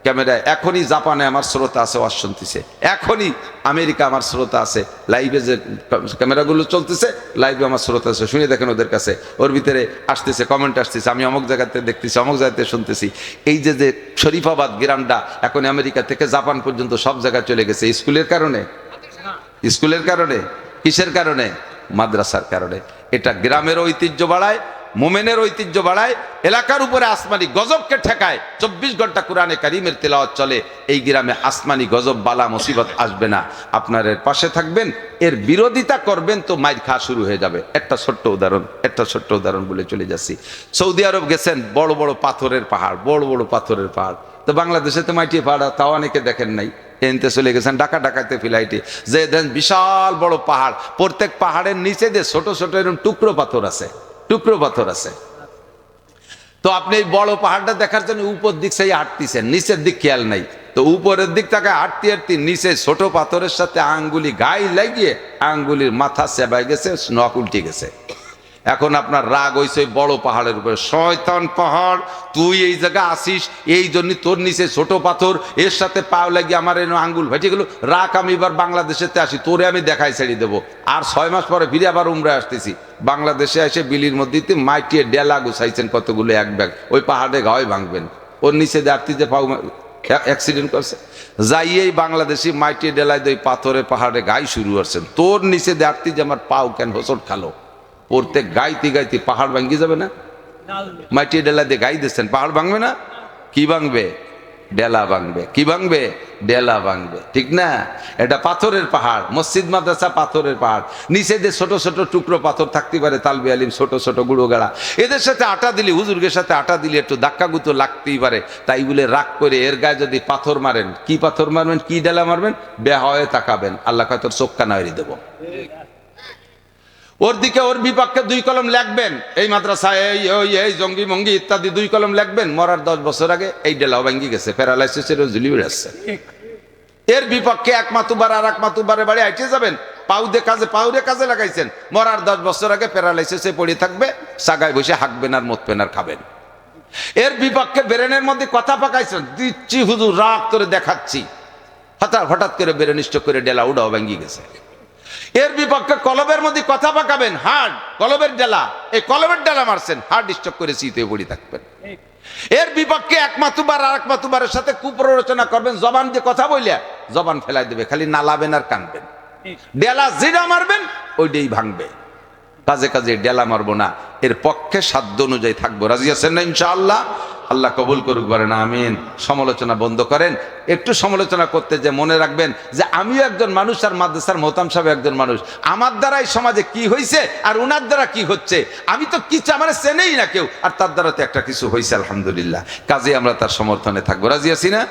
Speaker 1: ক্যামেরায়, এখনই জাপানে আমার শ্রোতা আছে, ওয়াজ শুনতেছে। এখনই আমেরিকা আমার শ্রোতা আছে, লাইভে যে ক্যামেরাগুলো চলতেছে, লাইভে আমার শ্রোতা আছে, শুনে দেখেন ওদের কাছে। ওর ভিতরে আসতেছে কমেন্ট, আসতেছে, আমি অমুক জায়গাতে দেখতেছি, অমুক জায়গাতে শুনতেছি। এই যে যে শরীফাবাদ গ্রামটা এখন আমেরিকা থেকে জাপান পর্যন্ত সব জায়গায় চলে গেছে। স্কুলের কারণে, স্কুলের কারণে, কিসের কারণে? মাদ্রাসার কারণে। এটা গ্রামের ঐতিহ্য বাড়ায়, মোমেনের ঐতিহ্য বাড়ায়, এলাকার উপরে আসমানি গজবকে ঠেকায়। 24 ঘন্টা কোরআনে কারিমের তেলাওয়াত চলে। এই গ্রামে আসমানি গজব, বালা, মুসিবত আসবে না। আপনার এর পাশে থাকবেন, এর বিরোধিতা করবেন তো মাইর খাওয়া শুরু হয়ে যাবে। একটা ছোট্ট উদাহরণ বলে চলে যাচ্ছি। সৌদি আরব গেছেন, বড় বড় পাথরের পাহাড়, বড় বড় পাথরের পাহাড়। তো বাংলাদেশে তো মাটি পাহাড়, তাও অনেকে দেখেন নাই। এনতে চলে গেছেন ডাকাতে ফ্লাইটে, যে দেন বিশাল বড় পাহাড়, প্রত্যেক পাহাড়ের নিচে দিয়ে ছোট ছোট এরকম টুকরো পাথর আছে। তো আপনি এই বড় পাহাড়টা দেখার জন্য উপর দিক সেই হাঁটতেছেন, নিচের দিক খেয়াল নাই। তো উপরের দিক থেকে হাঁটতে নিচে ছোট পাথরের সাথে আঙ্গুলি গায়ে লাগিয়ে আঙ্গুলির মাথা চেবাই গেছে, নখ উল্টে গেছে। এখন আপনার রাগ হইছে বড় পাহাড়ের উপরে, শয়তান পাহাড়, তুই এই জায়গা আসিস, এই জন্য তোর নিচে ছোট পাথর, এর সাথে পাও লাগিয়ে আমার আঙ্গুল ভেটে গেল। রাগ, আমি এবার বাংলাদেশেতে আসি, তোরে আমি দেখাই ছেড়ে দেবো। আর 6 মাস পরে ফিরে আবার উমরা আসতেছি। বাংলাদেশে এসে বিলির মধ্যে মাইটিয়ে ডেলা গুছাইছেন কতগুলো, এক ব্যাগ। ওই পাহাড়ে গায়ে ভাঙবেন, ওর নিচে দাঁড়তি যে পাও অ্যাক্সিডেন্ট করছে, যাইয়েই বাংলাদেশি মাইটিয়ে ডেলায় ওই পাথরে পাহাড়ে গায়ে শুরু করছেন। তোর নিচে দাঁড়তি যে আমার পাও কেন হোসট খালো, প্রত্যেক গাইতে পাহাড় ভাঙ্গি যাবে না? মাটি ডেলা দিয়ে গাই দিচ্ছেন, পাহাড় ভাঙবে না? কি ভাঙবে? ডেলা ভাঙবে। কি ভাঙবে? ডেলা ভাঙবে, ঠিক না? এটা পাথরের পাহাড়, মসজিদ মাদ্রাসা পাথরের পাহাড়। নিচে যে ছোট ছোট টুকরো পাথর থাকতে পারে, তালবি আলিম, ছোট ছোট গুঁড়ো গাড়া, এদের সাথে আটা দিলে, হুজুরগের সাথে আটা দিলে একটু ধাক্কা গুতো লাগতেই পারে। তাই বলে রাগ করে এর গায়ে যদি পাথর মারেন, কি পাথর মারবেন, কি ডেলা মারবেন? বেহায়ে তাকাবেন, আল্লাহ কয় তোর চোখ কানা হয়ে দেবো। ওর দিকে, ওর বিপক্ষে 2 কলম লিখবেন, এই মাদ্রাসায় এই জঙ্গি মঙ্গি ইত্যাদি 2 কলম লিখবেন। মরার 10 বছর আগে এই ডেলাও ভেঙে গেছে, প্যারালাইসিসের ঝুলি উড়ে আসছে। এর বিপক্ষে 1 মাতুবার আর 1 মাতুবারে বাড়ি আইটে যাবেন, পাউরে কাজে লাগাইছেন। মরার 10 বছর আগে প্যারালাইসিসে পড়ে থাকবে, সাগায় বসে হাঁকবেন আর মদ পেন আর খাবেন। এর বিপক্ষে ব্রেনের মধ্যে কথা পাকাইছেন, দিচ্ছি হুজুর, রাগ করে দেখাচ্ছি, হঠাৎ করে ব্রেন স্ট্রোক করে ডেলা উড়াও ভেঙে গেছে। এর বিপক্ষে কলবের মধ্যে কথা পাকাবেন, হার্ট, কলবের ডেলা, এই কলবের ডেলা মারছেন, হার্ট স্ট্রোক করে শীতে পড়ে থাকবেন। এর বিপক্ষে 1 মাতুবার আর 1 মাতুবারের সাথে কুপ্ররোচনা করবেন, জবান দিয়ে কথা বলিয়া জবান ফেলাই দেবে, খালি নালাবেন আর কানবেন। ডেলা যেটা মারবেন ওইটাই ভাঙবে। কাজে ডেলা মারবো না, এর পক্ষে সাধ্য অনুযায়ী থাকবো। রাজি আছেন না ইনশাআল্লাহ? আল্লাহ কবুল করুক, বলেন আমিন। সমালোচনা বন্ধ করেন। একটু সমালোচনা করতে যে মনে রাখবেন যে আমিও একজন মানুষ, আর মাদ্রাসার মোহতাম সাহেব একজন মানুষ। আমার দ্বারা এই সমাজে কি হয়েছে আর উনার দ্বারা কি হচ্ছে, আমি তো কিছু আমার চেনেই না কেউ, আর তার দ্বারা তো একটা কিছু হয়েছে, আলহামদুলিল্লাহ। কাজে আমরা তার সমর্থনে থাকবো। রাজি আছি না?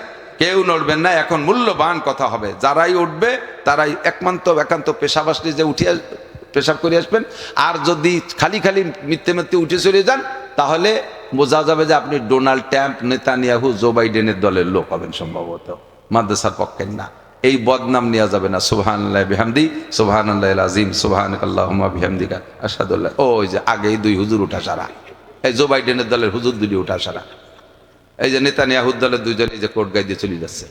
Speaker 1: কেউ নড়বেন না। এখন মূল্যবান কথা হবে, যারাই উঠবে তারাই একান্ত পেশাব আসলে যে উঠিয়ে পেশাব করে আসবেন। আর যদি খালি খালি মিথ্যে মিথ্যে উঠে চলে যান, তাহলে বোঝা যাবে যে আপনি ডোনাল্ড ট্রাম্প, নেতানিয়াহু, জো বাইডেনের দলের লোক হবেন সম্ভবত, মাদ্রাসার পক্ষের না। এই বদনাম নেওয়া যাবে না। সুবহানাল্লাহি বিহামদি, সুবহানাল্লাহিল আযীম, সুবহানাকাল্লাহুম্মা বিহামদিকা, আশহাদু আল্লা। ওই যে আগেই দুই হুজুর উঠা সারা, এই জো বাইডেনের দলের হুজুর দুটি উঠা সারা, এই যে নেতানিয়াহুর দলের দুইজন এই যে কোর্ট গায়ে দিয়ে চলে যাচ্ছে।